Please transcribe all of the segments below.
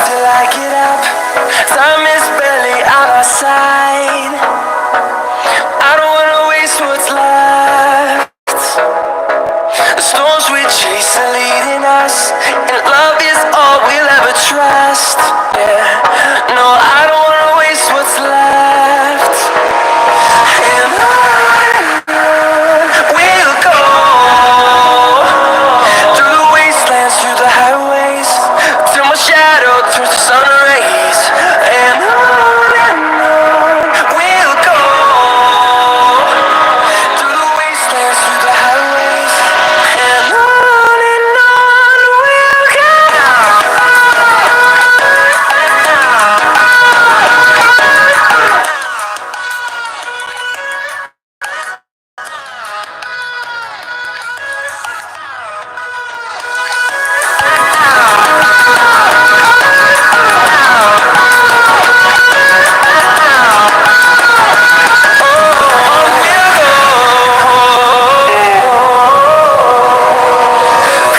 till I get up. Time is barely on our side. I don't wanna waste what's left. The storms we chase are leading us, and love is all we'll ever trust. Yeah, no, I don't wanna waste what's left. And on we'll go, through the wastelands, through the highways, till my shadow turns to sun rays. And on we'll go, through the wastelands, through the highways, and on we'll go.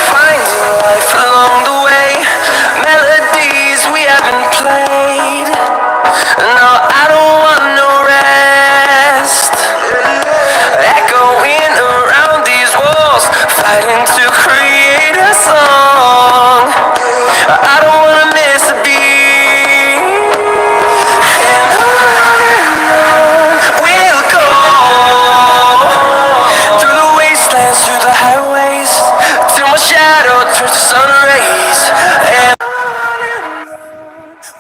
Finding life along the way, melodies we haven't played. No, I don't want no rest. Echoing around these walls, fighting to create a song. I don't wanna miss a beat. And on we'll go, through the wastelands, through the highways, till my shadow turns to sun rays. And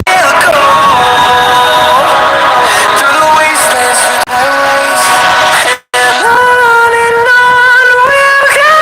we'll go, through the wastelands, through the highways, and on we'll go.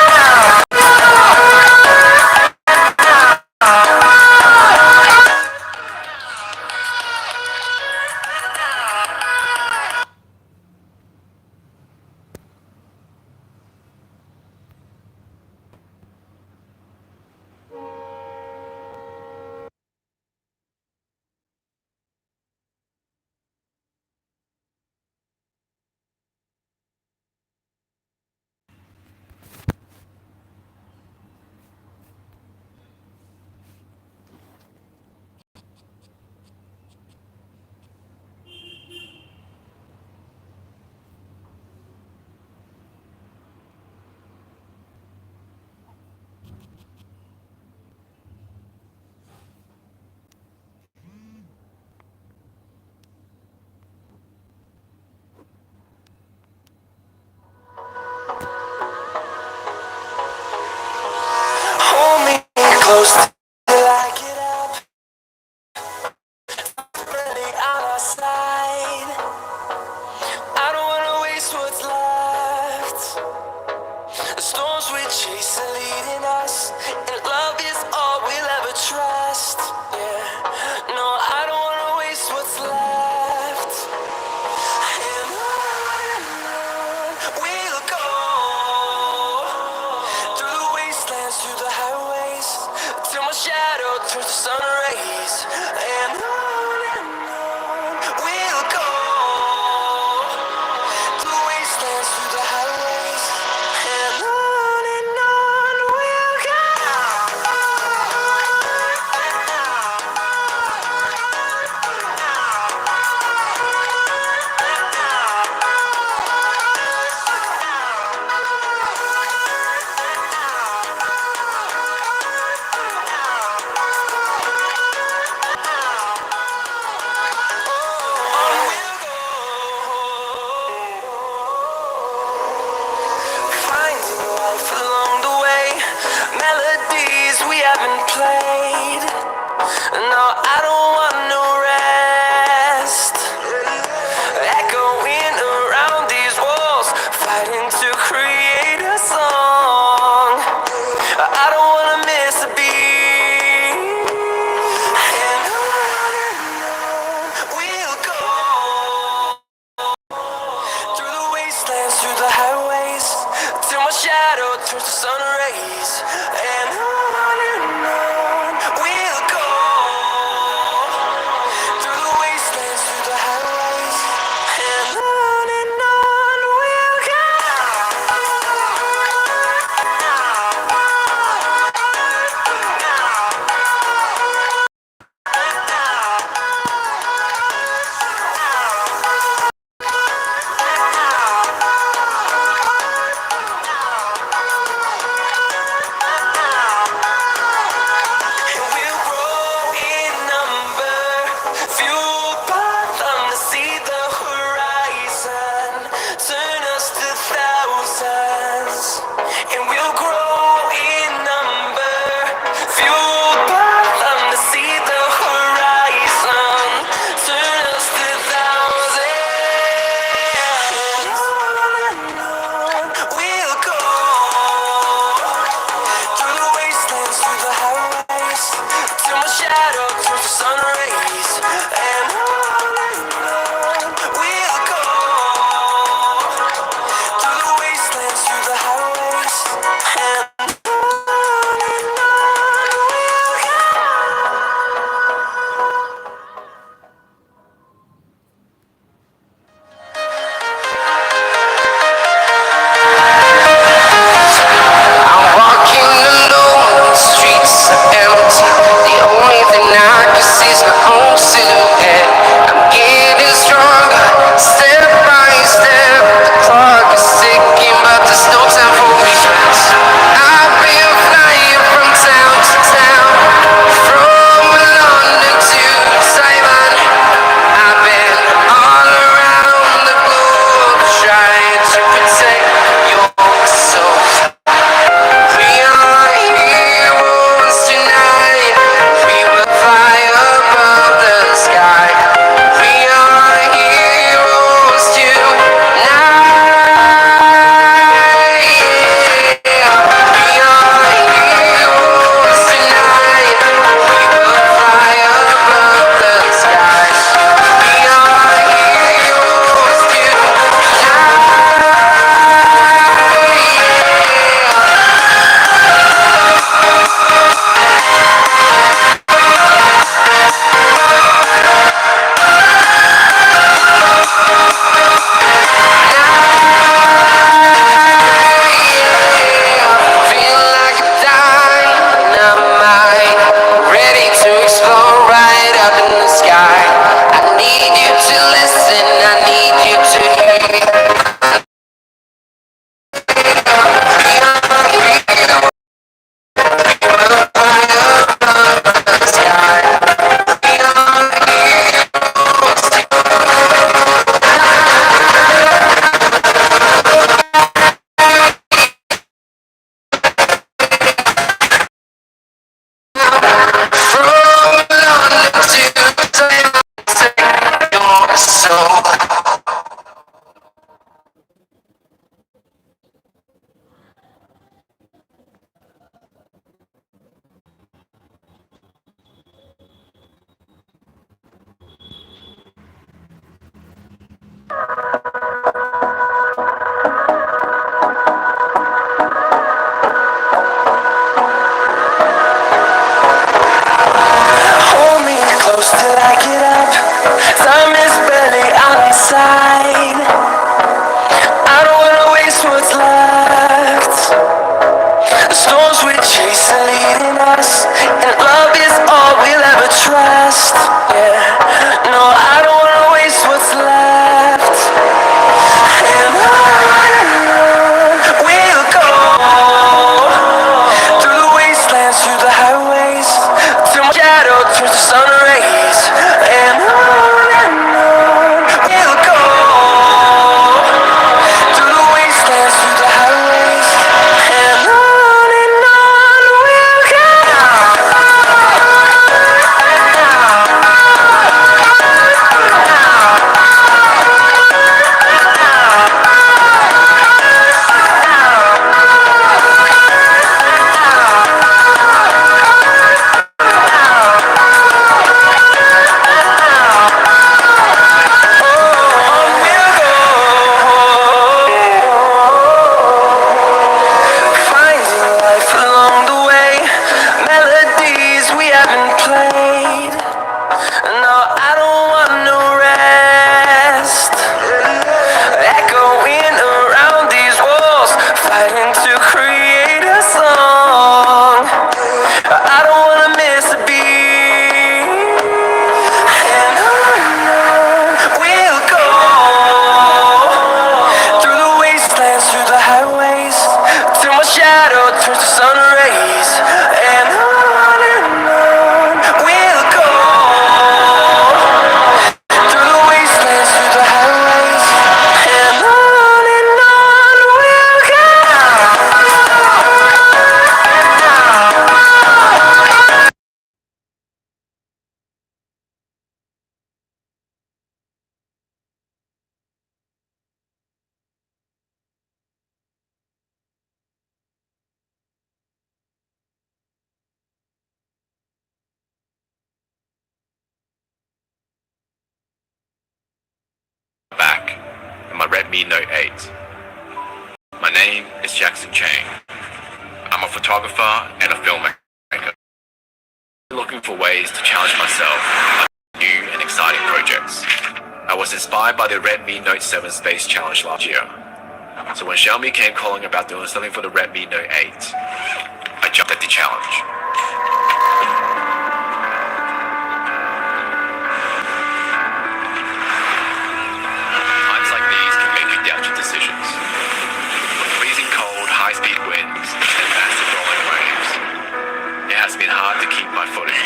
Hold me close till I get up, barely on our side. I don't wanna waste what's left. The storms we chase are leading us, and love is all we'll ever trust. Yeah, no, I don't wanna waste what's left. And on we'll go, through the wastelands, through the highways, till my shadow turns to sun rays. And on we'll go, through the wastelands, through the highways, and on we'll go. Finding life along the way, melodies we haven't played. No, I don't want no rest. Echoing around these walls, fighting to create a song. I don't wanna miss a beat. And on we'll go, through the wastelands, through the highways, till my shadow turns to sun rays. And on we'll go, through the wastelands, through the highways, and on we'll go. Redmi Note 8. My name is Jackson Chang. I'm a photographer and a filmmaker, looking for ways to challenge myself on new and exciting projects. I was inspired by the Redmi Note 7 Space Challenge last year. So when Xiaomi came calling about doing something for the Redmi Note 8, I jumped at the challenge. Times like these can make you doubt your decisions. With freezing cold, high-speed winds, and massive rolling waves, it has been hard to keep my footing,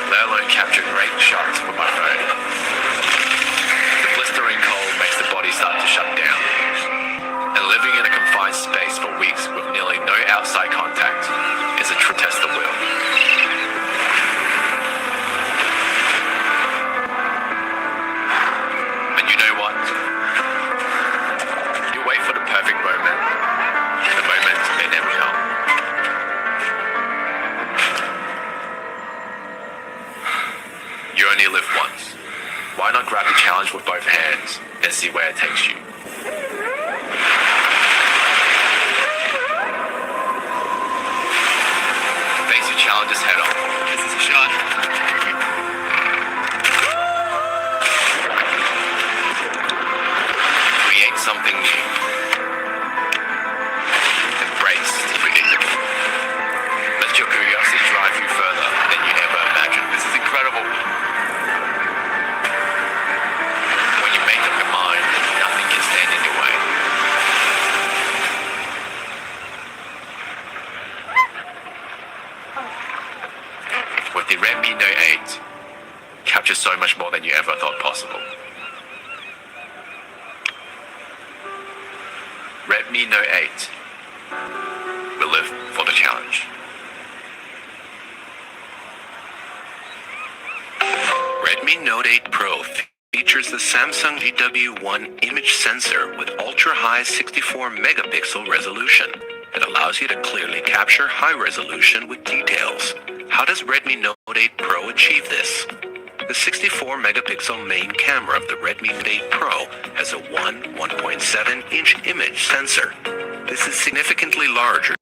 let alone capture great shots with my phone. The blistering cold makes the body start to shut down, and living in a confined space for weeks with nearly no outside contact is a true test of will. And you know what? You wait for the perfect moment. The moment may never come. You only live once. Why not grab the challenge with both hands and see where it takes you? Face your challenges head on. This is a shot. Create something new. Embrace the predictable. Let your curiosity drive you further than you ever imagined. This is incredible. When you make up your mind, nothing can stand in your way. With the Redmi Note 8, capture so much more than you ever thought possible. Redmi Note 8 will live for the challenge. Redmi Note 8 Pro features the Samsung GW1 image sensor with ultra-high 64 megapixel resolution. It allows you to clearly capture high resolution with details. How does Redmi Note 8 Pro achieve this? The 64 megapixel main camera of the Redmi Note 8 Pro has a 1.7 inch image sensor. This is significantly larger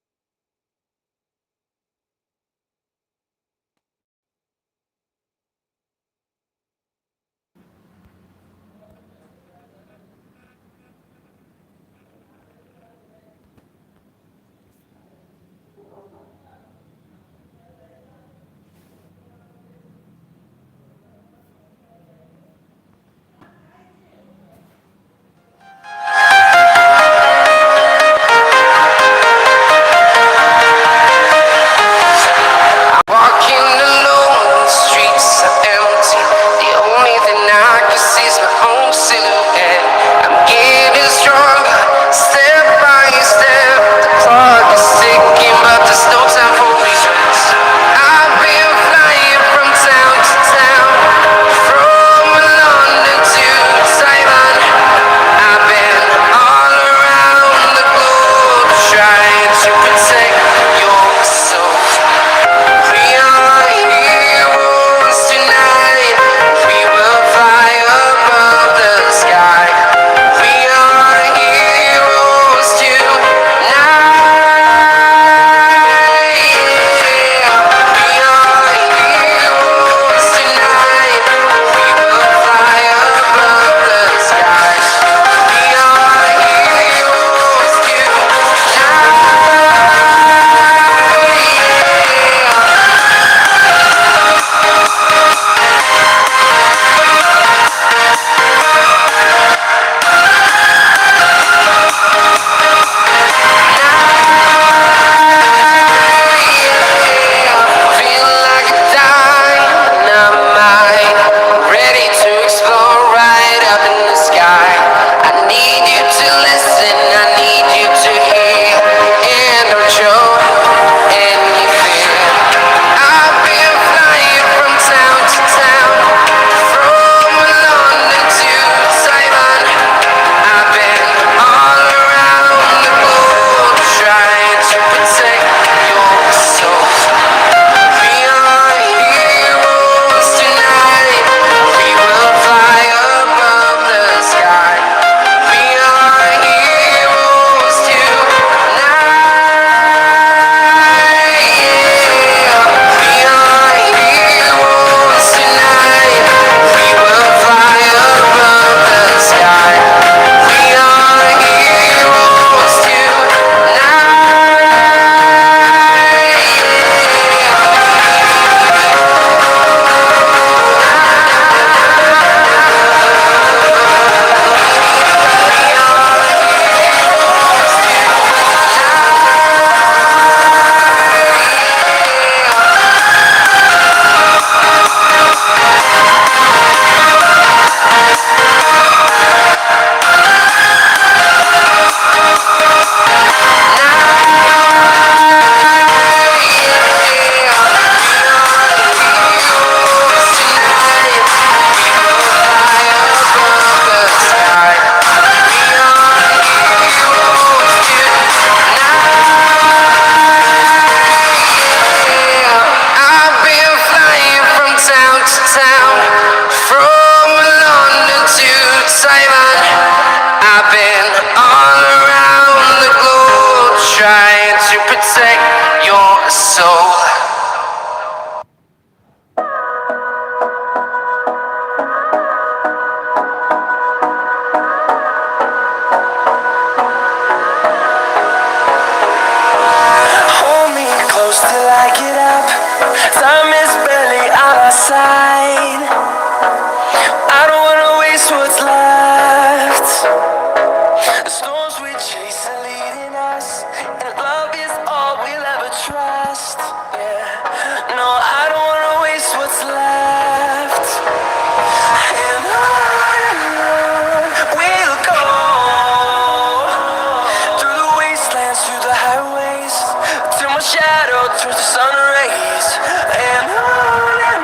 turns to sun rays, and on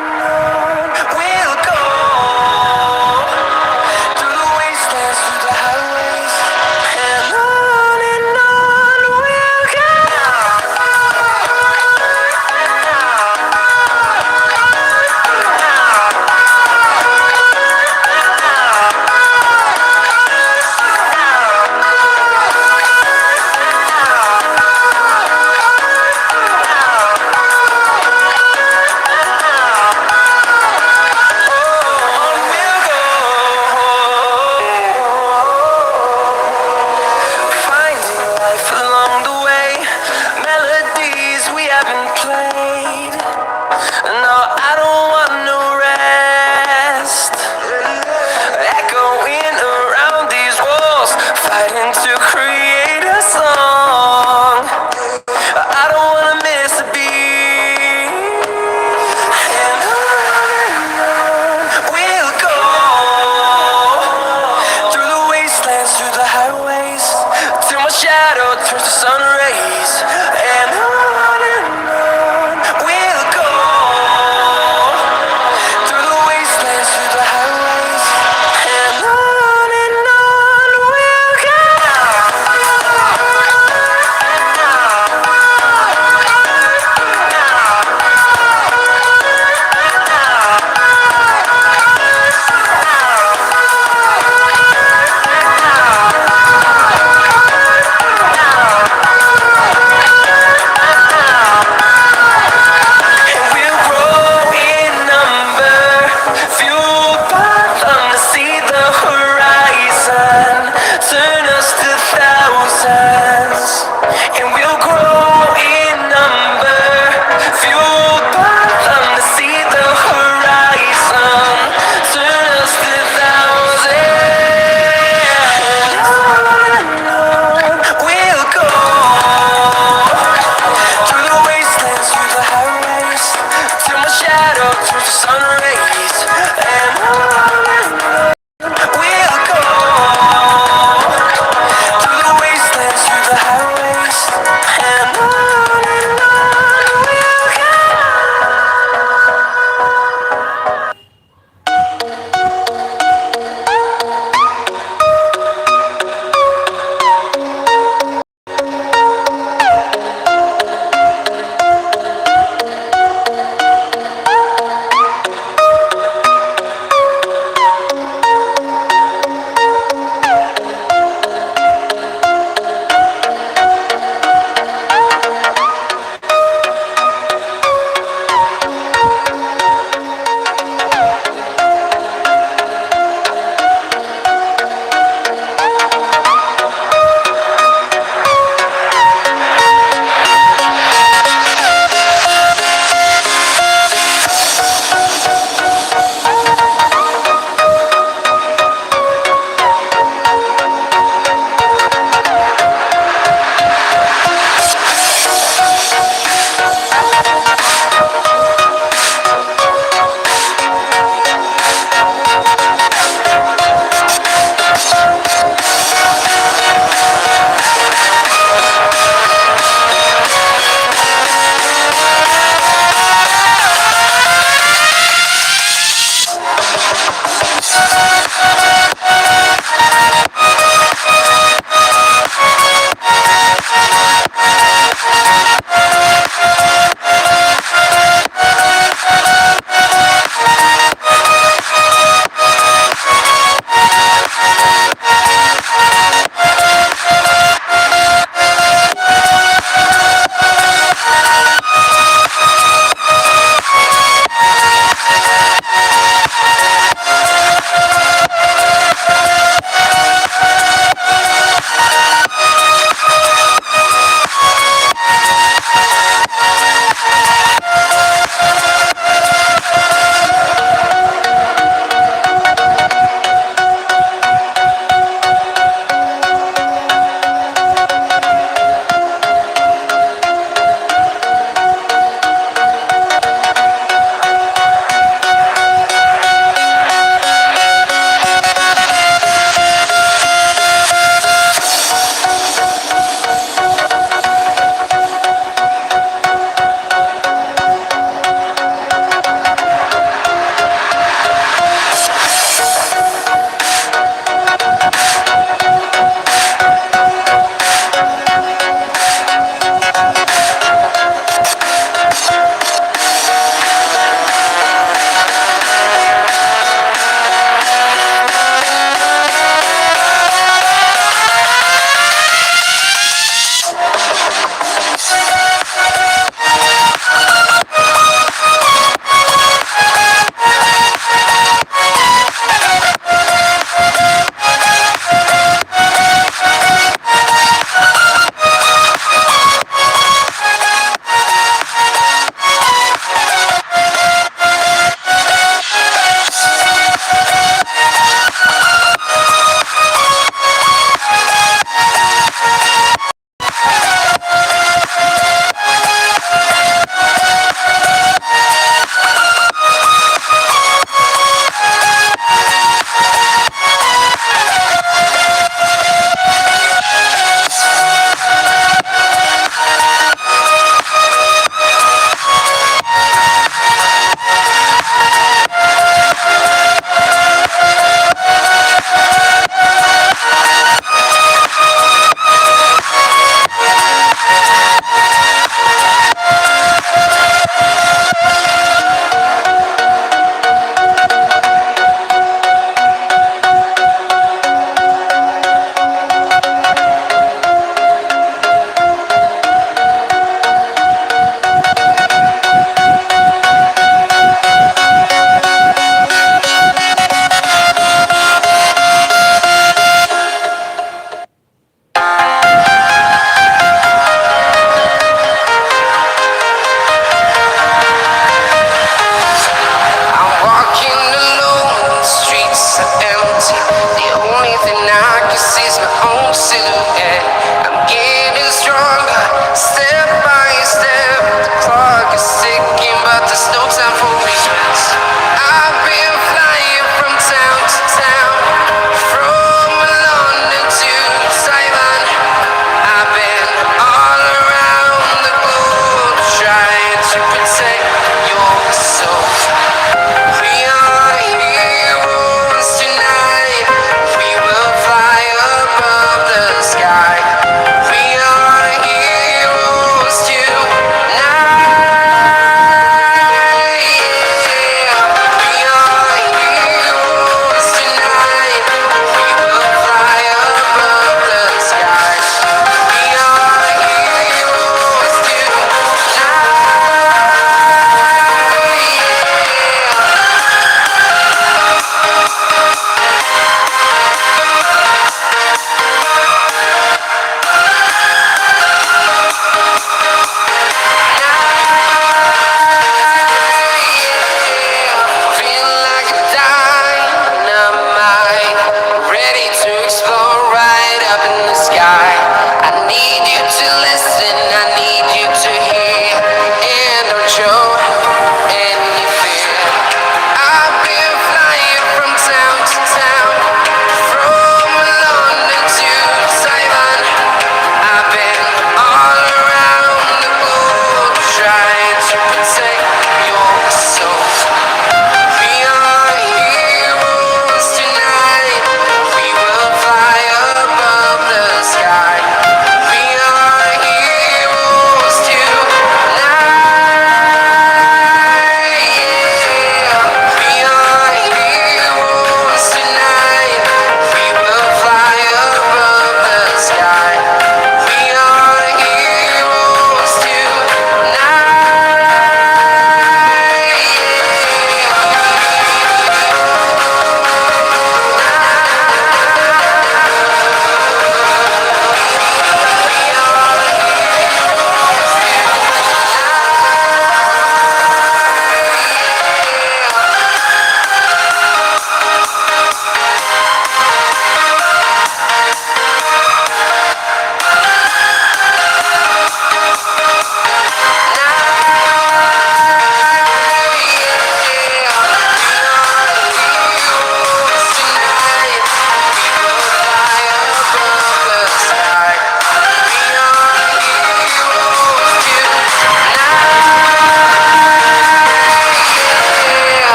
we'll go through the wastelands, through the highways, and on we'll go. Finding life along the way, melodies we haven't played. No, I don't want no rest. Echoing around these walls, fighting to create a song. I don't wanna miss a beat. And on we'll go through the wastelands, through the highways, till my shadow turns to sun rays. And on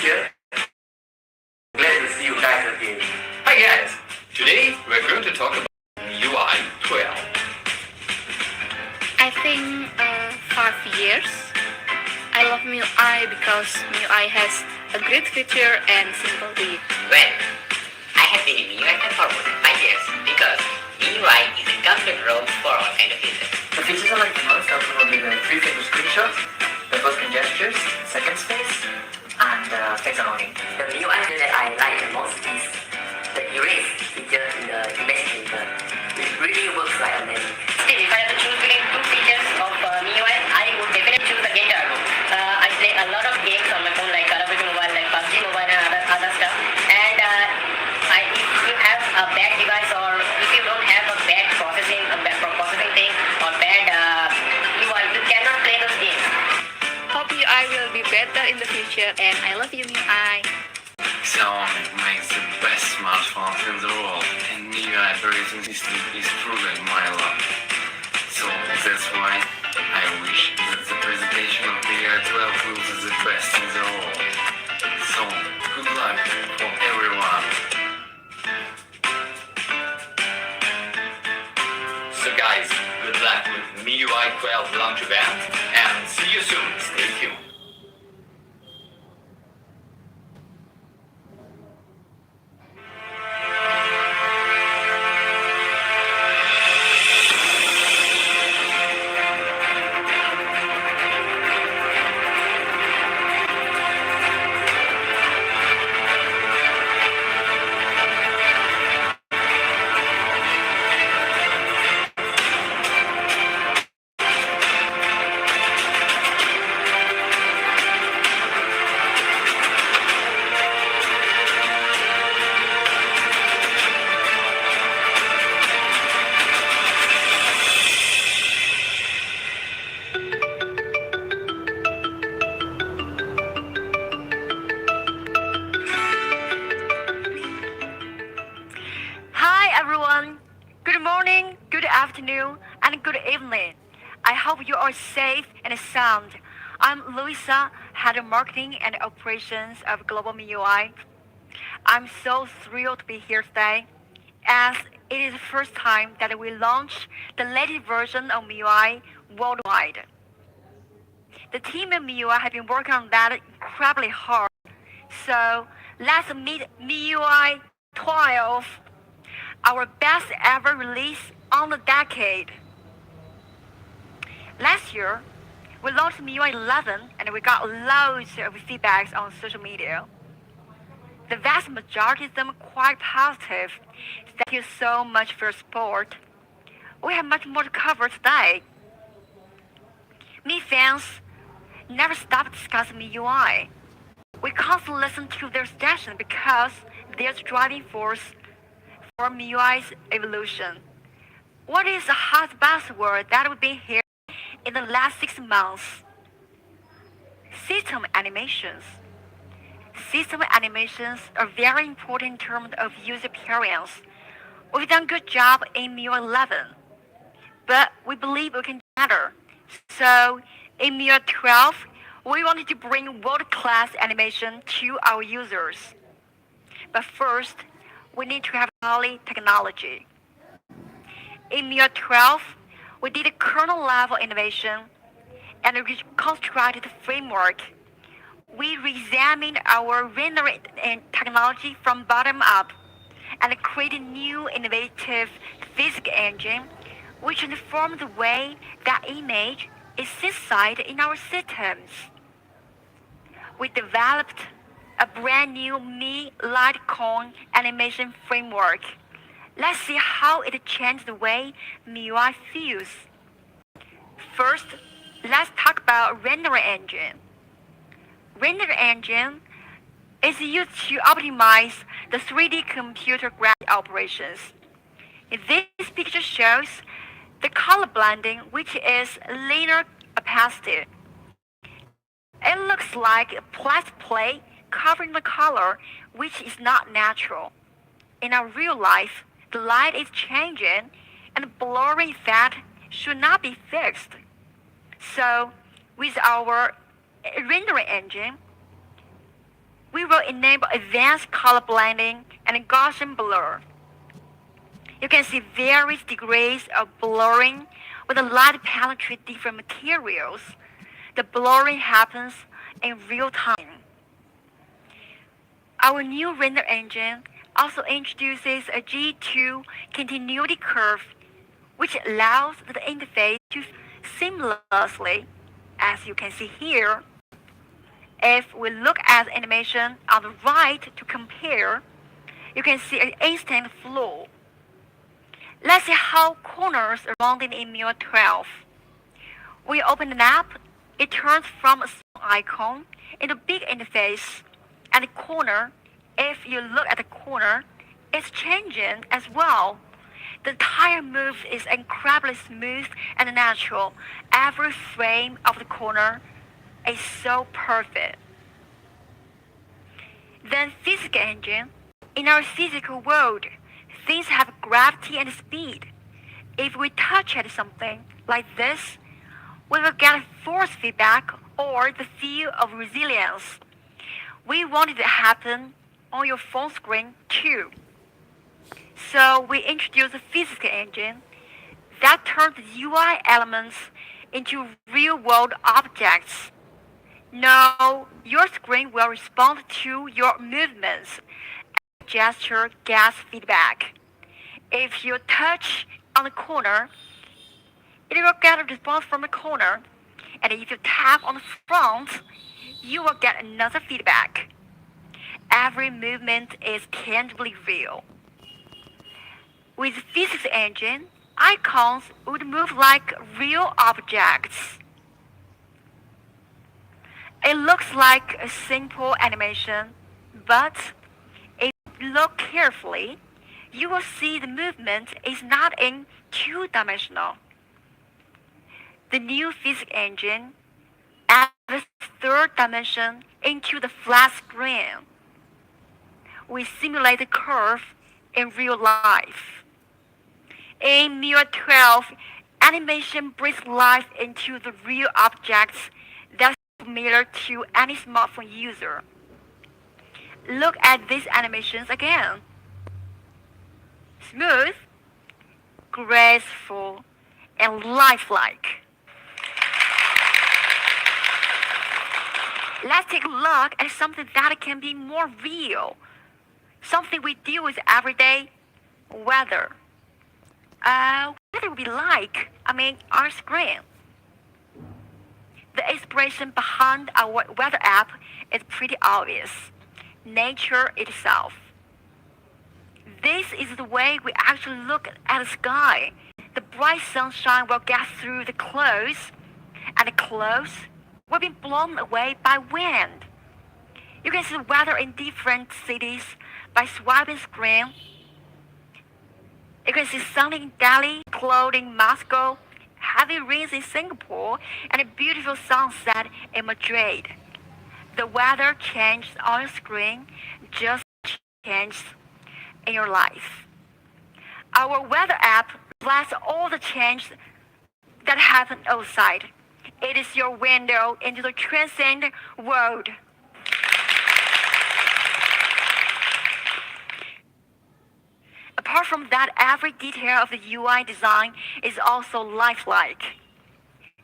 here. Glad to see you guys again. Hi guys! Today we're going to talk about MIUI 12. I think 5 years. I love MIUI because MIUI has a great feature and simple to use. Well, I have been in MIUI for more than 5 years because MIUI is a complete road for all kind of users. The features I like the most are probably the 3-finger screenshots, the first gestures, second space, and text unloading. The MIUI feature that I like the most is the erase feature in the image paper. It really works like a magic. Still, if I have to choose between two features of MIUI, I would definitely choose the game turbo. I play a lot of games on my phone like Call of Duty Mobile, like PUBG Mobile and other stuff. And if you have a bad device or if you don't have a bad processing thing or bad UI, you cannot play those games. Hope MIUI will be better in the future, and I love you, MIUI. Xiaomi makes the best smartphones in the world, and MIUI operating system is truly my love. So that's why I wish that the presentation of MIUI 12 will be the best in the world. So good luck for everyone. So guys, good luck with MIUI 12 launch event and see you soon. Stay tuned. Hi everyone. Good morning, good afternoon, and good evening. I hope you are safe and sound. I'm Louisa, Head of Marketing and Operations of Global MIUI. I'm so thrilled to be here today, as it is the first time that we launch the latest version of MIUI worldwide. The team at MIUI have been working on that incredibly hard. So let's meet MIUI 12, our best ever release on the decade. Last year, we launched MIUI 11 and we got loads of feedbacks on social media. The vast majority of them quite positive. Thank you so much for your support. We have much more to cover today. Mi fans never stop discussing MIUI. We constantly listen to their suggestions because they're the driving force for MIUI's evolution. What is the hot buzzword that we've been hearing in the last 6 months? System animations. System animations are very important in terms of user experience. We've done a good job in MIUI 11, but we believe we can do better. So in MIUI 12, we wanted to bring world-class animation to our users. But first, we need to have solid technology. In MIUI 12, we did a kernel-level innovation and reconstructed the framework. We re-examined our rendering technology from bottom up and created a new innovative physics engine which transformed the way that image is synthesized in our systems. We developed a brand new Mi Litecoin animation framework. Let's see how it changed the way MIUI feels. First, let's talk about render engine. Render engine is used to optimize the 3D computer graphic operations. This picture shows the color blending, which is linear opacity. It looks like a plastic plate covering the color, which is not natural. In our real life, the light is changing and the blurring effect should not be fixed. So, with our rendering engine, we enable advanced color blending and Gaussian blur. You can see various degrees of blurring when the light penetrates different materials. The blurring happens in real time. Our new render engine also introduces a G2 continuity curve, which allows the interface to seamlessly, as you can see here. If we look at the animation on the right to compare, you can see an instant flow. Let's see how corners are rounded in MIUI 12. When you open an app, it turns from a small icon into a big interface, and the corner, if you look at the corner, it's changing as well. The entire move is incredibly smooth and natural. Every frame of the corner is so perfect. Then physics engine. In our physical world, things have gravity and speed. If we touch at something like this, we will get force feedback or the feel of resilience. We want it to happen on your phone screen too. So we introduced a physics engine that turns UI elements into real-world objects. Now, your screen will respond to your movements and gesture gets feedback. If you touch on the corner, it will get a response from the corner. And if you tap on the front, you will get another feedback. Every movement is tangibly real. With the physics engine, icons would move like real objects. It looks like a simple animation, but if you look carefully, you will see the movement is not in two-dimensional. The new physics engine adds a third dimension into the flat screen. We simulate the curve in real life. In MIUI 12, animation breathes life into the real objects that's familiar to any smartphone user. Look at these animations again. Smooth, graceful, and lifelike. Let's take a look at something that can be more real. Something we deal with every day, weather. What it would be like, our screen. The inspiration behind our weather app is pretty obvious. Nature itself. This is the way we actually look at the sky. The bright sunshine will get through the clouds, and the clouds will be blown away by wind. You can see the weather in different cities by swiping screen. You can see sunny in Delhi, cloudy in Moscow, heavy rains in Singapore, and a beautiful sunset in Madrid. The weather changed on your screen just changed in your life. Our weather app reflects all the change that happen outside. It is your window into the transcendent world. Apart from that, every detail of the UI design is also lifelike.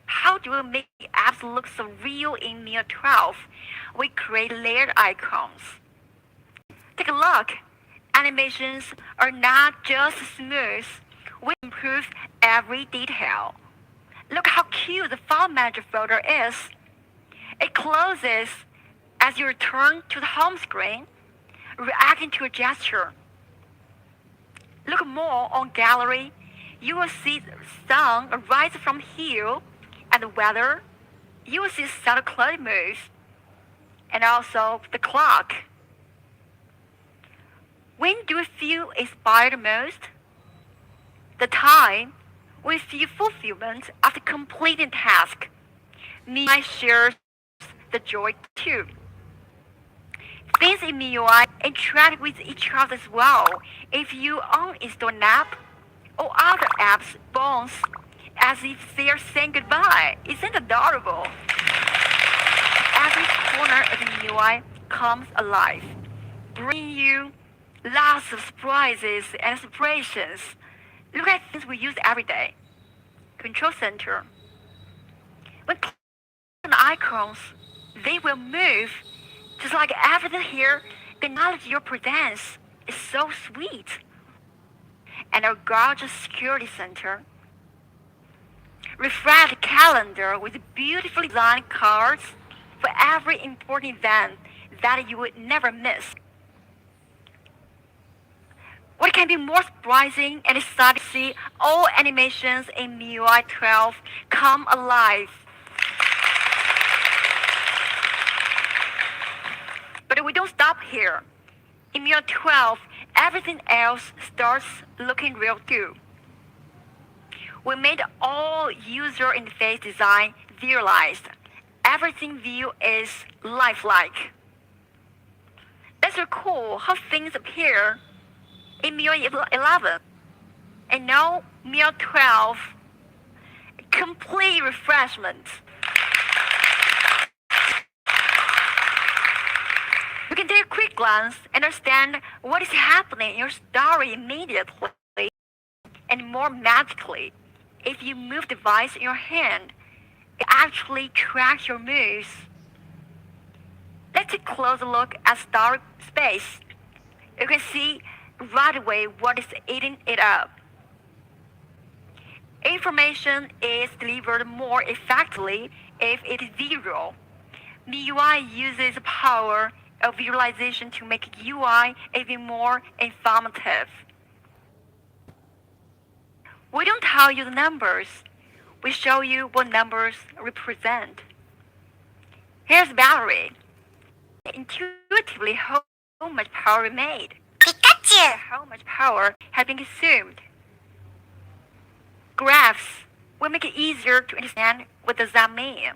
How do we make apps look so real in MIUI 12? We create layered icons. Take a look. Animations are not just smooth. We improve every detail. Look how cute the file manager folder is. It closes as you return to the home screen, reacting to a gesture. Look more on gallery. You will see the sun rise from hill, and the weather. You will see subtle cloud moves, and also the clock. When do we feel inspired most? The time we feel fulfillment after completing a task. MIUI shares the joy too. Things in MIUI interact with each other as well. If you uninstall an app, or other apps bounce as if they're saying goodbye. Isn't it adorable? Every corner of the MIUI comes alive, bringing you lots of surprises and inspirations. Look at things we use every day. Control center. When clicking on icons, they will move. Just like everything here, the knowledge you presents is so sweet. And our gorgeous security center. Refresh calendar with beautifully designed cards for every important event that you would never miss. What can be more surprising and exciting to see all animations in MIUI 12 come alive. But we don't stop here. In MIUI 12, everything else starts looking real too. We made all user interface design visualized. Everything view is lifelike. Let's recall how things appear in MIUI 11. And now MIUI 12, complete refreshment. You can take a quick glance and understand what is happening in your story immediately and more magically. If you move the device in your hand, it actually tracks your moves. Let's take a closer look at story space. You can see right away what is eating it up. Information is delivered more effectively if it is visual. MIUI uses the power of visualization to make UI even more informative. We don't tell you the numbers. We show you what numbers represent. Here's the battery. Intuitively how much power we made. Pikachu! How much power has been consumed. Graphs will make it easier to understand what does that mean.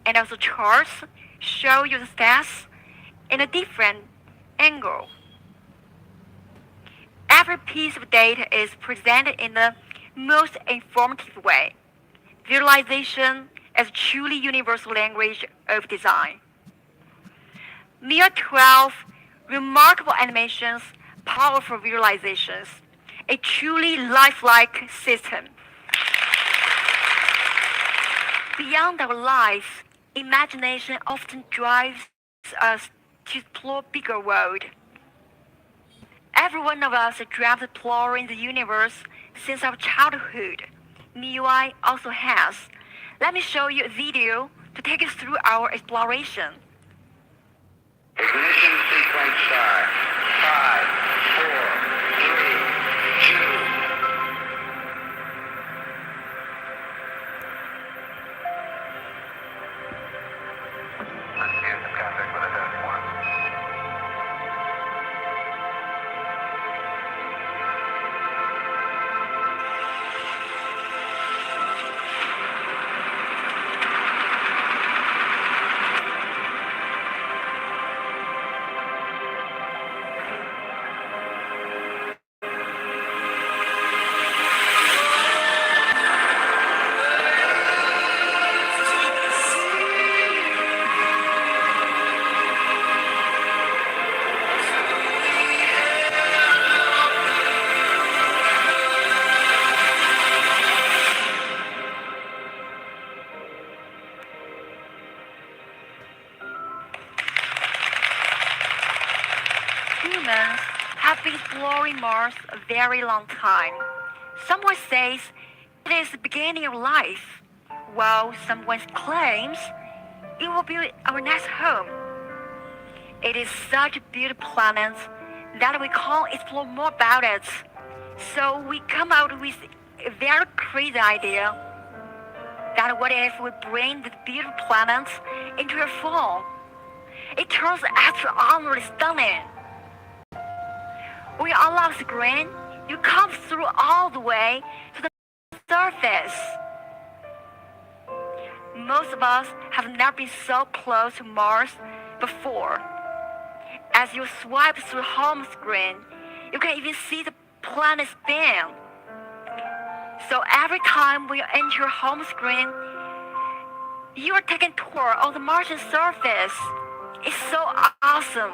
And also charts show you the stats in a different angle. Every piece of data is presented in the most informative way. Visualization as truly universal language of design. MIUI 12, remarkable animations, powerful visualizations, a truly lifelike system. Beyond our lives, imagination often drives us to explore bigger world. Every one of us has dreamt of exploring the universe since our childhood. MIUI also has. Let me show you a video to take us through our exploration. Ignition sequence start. 5, Humans have been exploring Mars a very long time. Someone says it is the beginning of life, while someone claims it will be our next home. It is such a beautiful planet that we can't explore more about it. So we come out with a very crazy idea that what if we bring this beautiful planet into a form? It turns extraordinarily stunning. When you unlock the screen, you come through all the way to the surface. Most of us have never been so close to Mars before. As you swipe through the home screen, you can even see the planet spin. So every time when you enter home screen, you are taken a tour of the Martian surface. It's so awesome.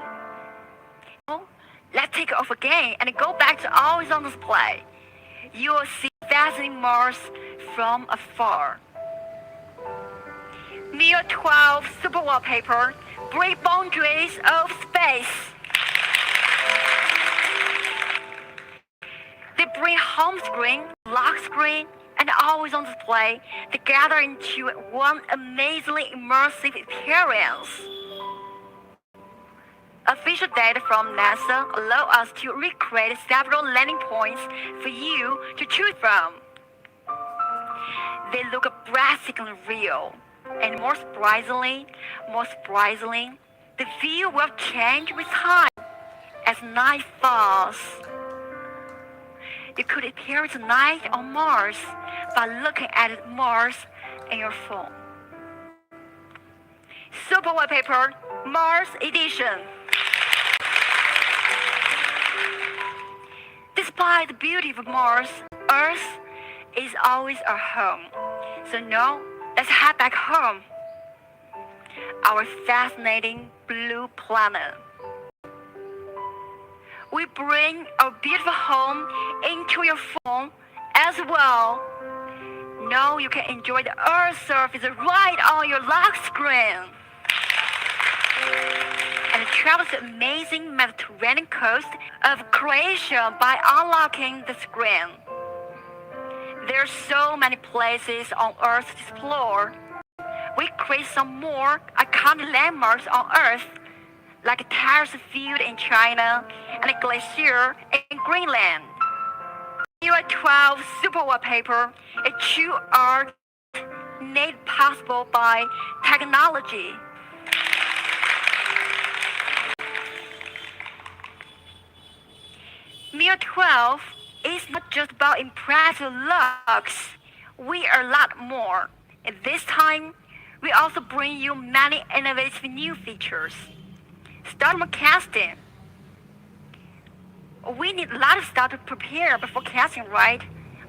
Let's take it off again and go back to always on display. You will see fascinating Mars from afar. MIUI 12 Super Wallpaper break boundaries of space. They bring home screen, lock screen, and always on display together into one amazingly immersive experience. Official data from NASA allow us to recreate several landing points for you to choose from. They look breathtakingly real, and more surprisingly, the view will change with time as night falls. You could experience night on Mars by looking at Mars in your phone. Super Wallpaper Mars Edition. Despite the beauty of Mars, Earth is always our home. So now, let's head back home. Our fascinating blue planet. We bring our beautiful home into your phone as well. Now you can enjoy the Earth surface right on your lock screen. And travel to the amazing Mediterranean coast of Croatia by unlocking the screen. There are so many places on Earth to explore. We create some more iconic landmarks on Earth, like a terrace field in China and a glacier in Greenland. MIUI 12 Super Wallpaper, a true art made possible by technology. MIUI 12 is not just about impressive looks. We are a lot more. And this time, we also bring you many innovative new features. Start with casting. We need a lot of stuff to prepare before casting, right?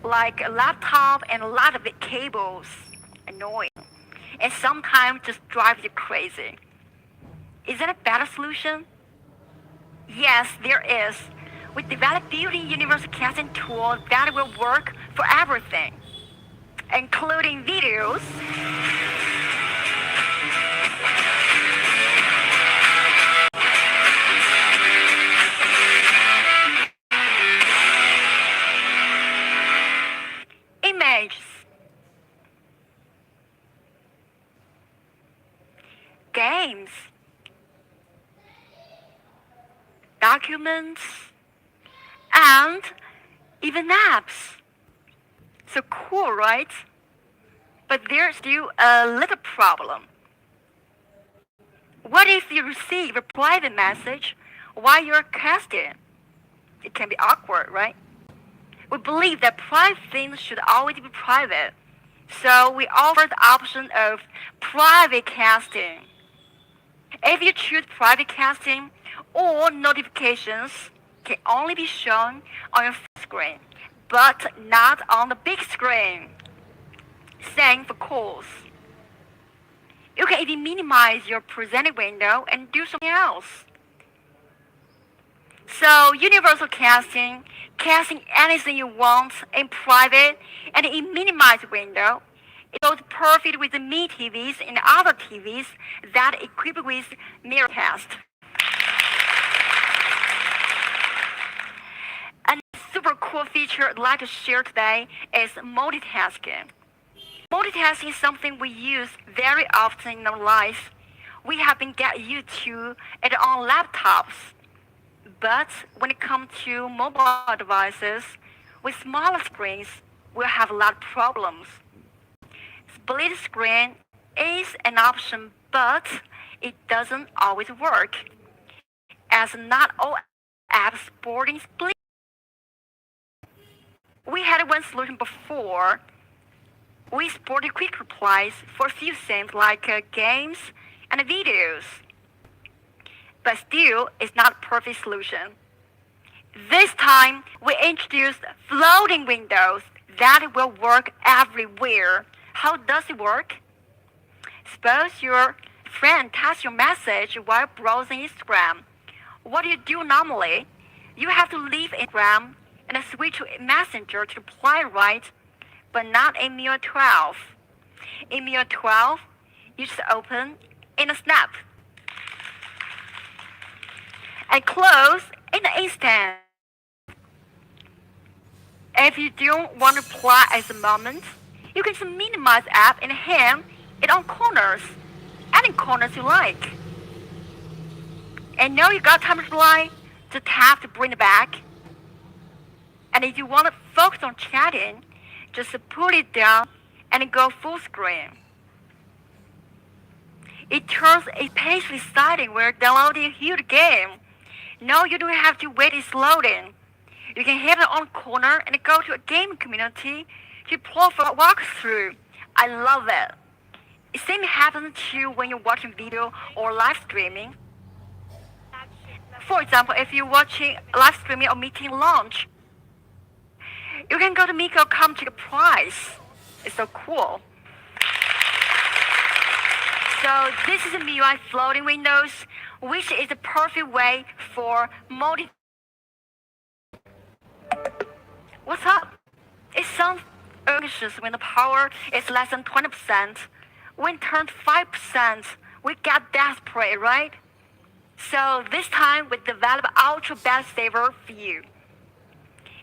Like a laptop and a lot of cables. Annoying. And sometimes just drives you crazy. Is that a better solution? Yes, there is. We developed built-in universal casting tools that will work for everything, including videos, images, games, documents, and even apps. So cool, right? But there's still a little problem. What if you receive a private message while you're casting? It can be awkward, right? We believe that private things should always be private. So we offer the option of private casting. If you choose private casting, all notifications can only be shown on your screen, but not on the big screen. Same for calls. You can even minimize your presented window and do something else. So universal casting anything you want in private and in minimized window. It goes perfect with the Mi TVs and other TVs that are equipped with Mirrorcast. A super cool feature I'd like to share today is multitasking. Multitasking is something we use very often in our life. We have been getting used to it on laptops. But when it comes to mobile devices, with smaller screens, we'll have a lot of problems. Split screen is an option, but it doesn't always work, as not all apps supporting split. We had one solution before. We supported quick replies for a few things like games and videos. But still, it's not a perfect solution. This time, we introduced floating windows that will work everywhere. How does it work? Suppose you're friend texts your message while browsing Instagram. What do you do normally? You have to leave Instagram and switch to Messenger to reply right, but not in MIUI 12. In MIUI 12, you just open in a snap and close in an instant. If you don't want to reply at the moment, you can just minimize the app and hang it on corners, any corners you like. And now you got time to reply, just tap to bring it back. And if you want to focus on chatting, just put it down and go full screen. It turns a page exciting when you're downloading a huge game. Now you don't have to wait it's loading. You can hit it on corner and go to a game community to play for a walkthrough. I love it. The same happens too when you're watching video or live streaming. For example, if you're watching live streaming or meeting launch, you can go to Miko.com to the price. It's so cool. So this is a MIUI floating windows, which is the perfect way for multi. What's up? It sounds anxious when the power is less than 20%. When turned 5%, we get desperate, right? So this time we develop Ultra Battery Saver for you.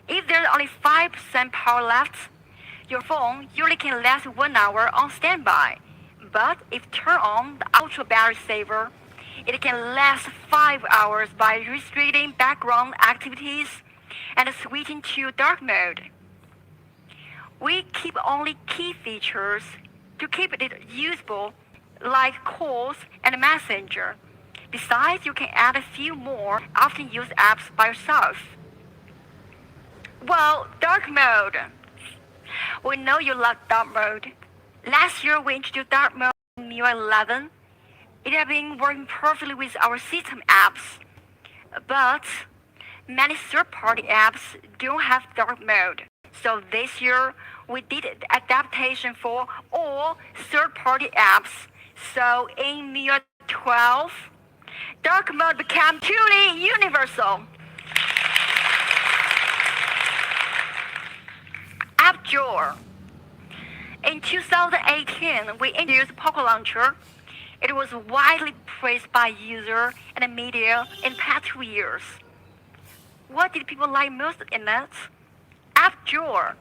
If there's only 5% power left, your phone usually can last 1 hour on standby. But if turn on the Ultra Battery Saver, it can last 5 hours by restricting background activities and switching to dark mode. We keep only key features to keep it usable, like calls and messenger. Besides, you can add a few more often used apps by yourself. Well, dark mode. We know you love dark mode. Last year we introduced dark mode in MIUI 11. It has been working perfectly with our system apps. But many third-party apps don't have dark mode. So this year we did adaptation for all third-party apps. So in MIUI 12, dark mode became truly universal. App Drawer. In 2018, we introduced Poco Launcher. It was widely praised by users and media in the past 2 years. What did people like most in it? App Drawer.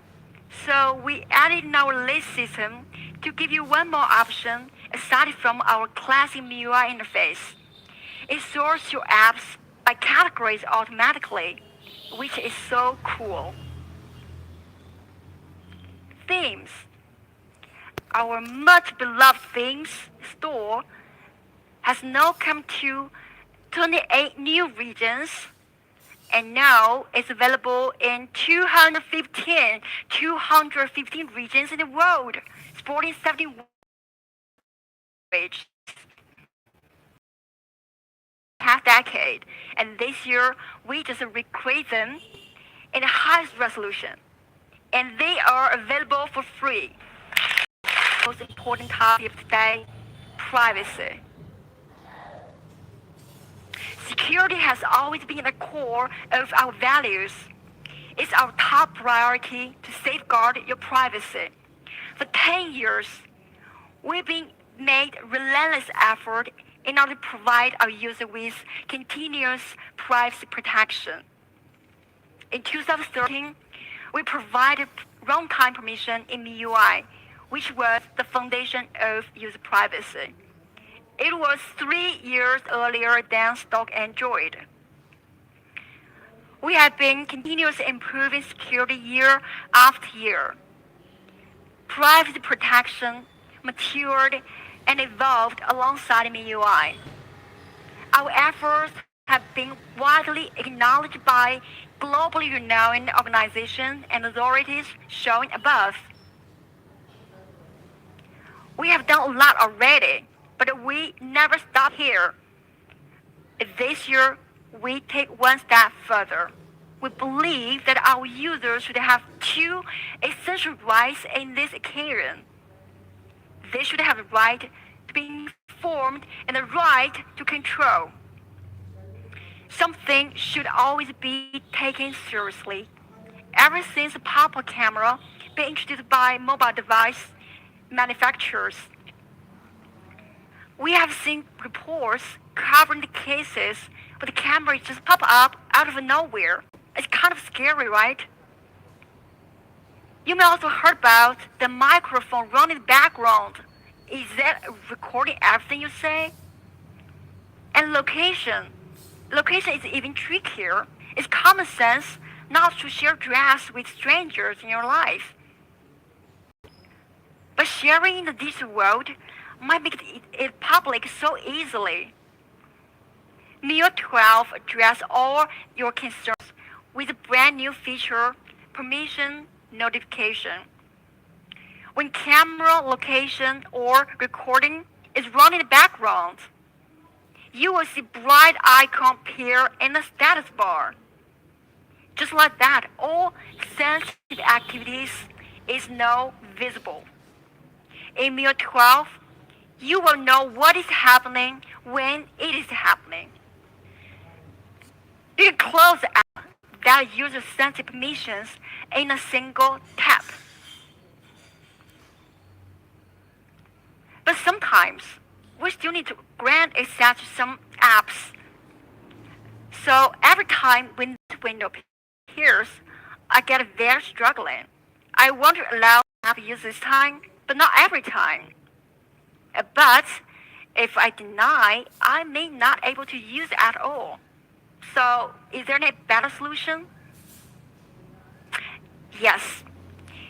So we added in our list system to give you one more option aside from our classic MIUI interface. It sorts your apps by categories automatically, which is so cool. Themes. Our much beloved themes store has now come to 28 new regions, and now it's available in 215 regions in the world, sporting 70 languages. Past decade, and this year we just recreate them in the highest resolution, and they are available for free. Most important topic of today, privacy. Security has always been the core of our values. It's our top priority to safeguard your privacy. For 10 years, we've been made relentless effort in order to provide our users with continuous privacy protection. In 2013, we provided runtime permission in MIUI, which was the foundation of user privacy. It was 3 years earlier than stock Android. We have been continuously improving security year after year. Privacy protection matured and evolved alongside MIUI. Our efforts have been widely acknowledged by globally renowned organizations and authorities shown above. We have done a lot already, but we never stop here. This year, we take one step further. We believe that our users should have 2 essential rights in this occasion. They should have the right to be informed and the right to control. Something should always be taken seriously. Ever since the pop-up camera being introduced by mobile device manufacturers, we have seen reports covering the cases where the camera just pop up out of nowhere. It's kind of scary, right? You may also heard about the microphone running in the background. Is that recording everything you say? And location. Location is even trickier. It's common sense not to share dress with strangers in your life. But sharing in the digital world might make it public so easily. MIUI 12 addresses all your concerns with a brand new feature, permission notification. When camera location or recording is running in the background, you will see bright icon appear in the status bar. Just like that, all sensitive activities is now visible. In MIUI 12, you will know what is happening when it is happening. You can close the app that uses sensitive permissions in a single tap. But sometimes, we still need to grant access to some apps. So every time when this window appears, I get very struggling. I want to allow app use this time, but not every time. But if I deny, I may not able to use it at all. So is there any better solution? Yes.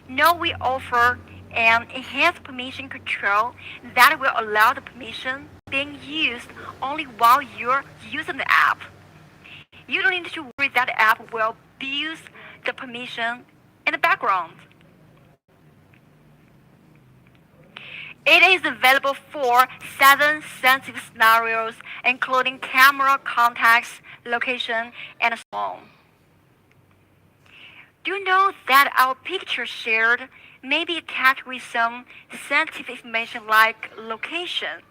Now we offer an enhanced permission control that will allow the permission being used only while you're using the app. You don't need to worry that the app will abuse the permission in the background. It is available for 7 sensitive scenarios, including camera, contacts, location, and so on. Do you know that our picture shared may be attached with some sensitive information like location?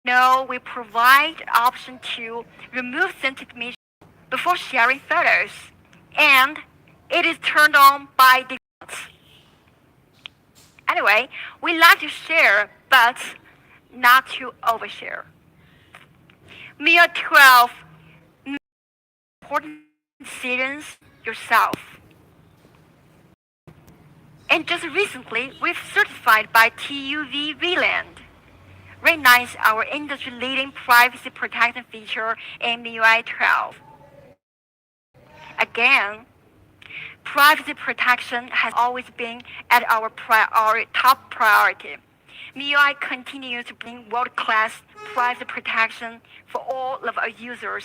No, we provide the option to remove sensitive information before sharing photos, and it is turned on by default. Anyway, we like to share, but not to overshare. MIUI 12 important decisions yourself. And just recently, we've certified by TÜV Rheinland, recognized our industry-leading privacy protection feature in MIUI 12. Again, privacy protection has always been at our top priority. MIUI continues to bring world-class privacy protection for all of our users.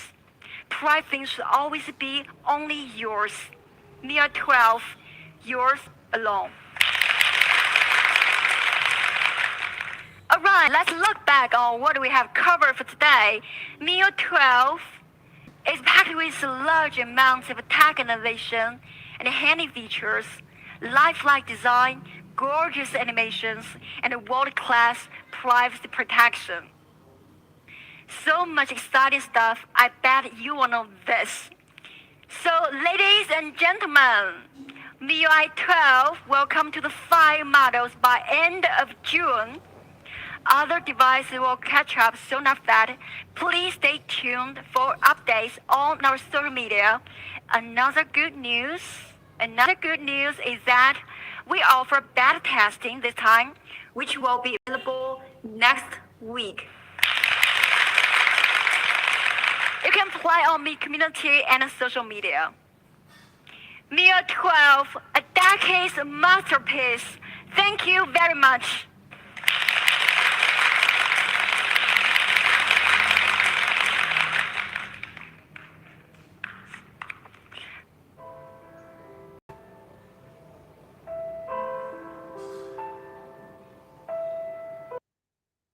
Privacy should always be only yours. MIUI 12, yours alone. Alright, let's look back on what we have covered for today. MIUI 12 is packed with large amounts of tech innovation and handy features, lifelike design, gorgeous animations, and world-class privacy protection. So much exciting stuff, I bet you will know this. So, ladies and gentlemen, MIUI 12 will come to the 5 models by end of June. Other devices will catch up soon after that. Please stay tuned for updates on our social media. Another good news is that we offer beta testing this time, which will be available next week. You can apply on MIUI community and social media. MIUI 12, a decade's masterpiece. Thank you very much.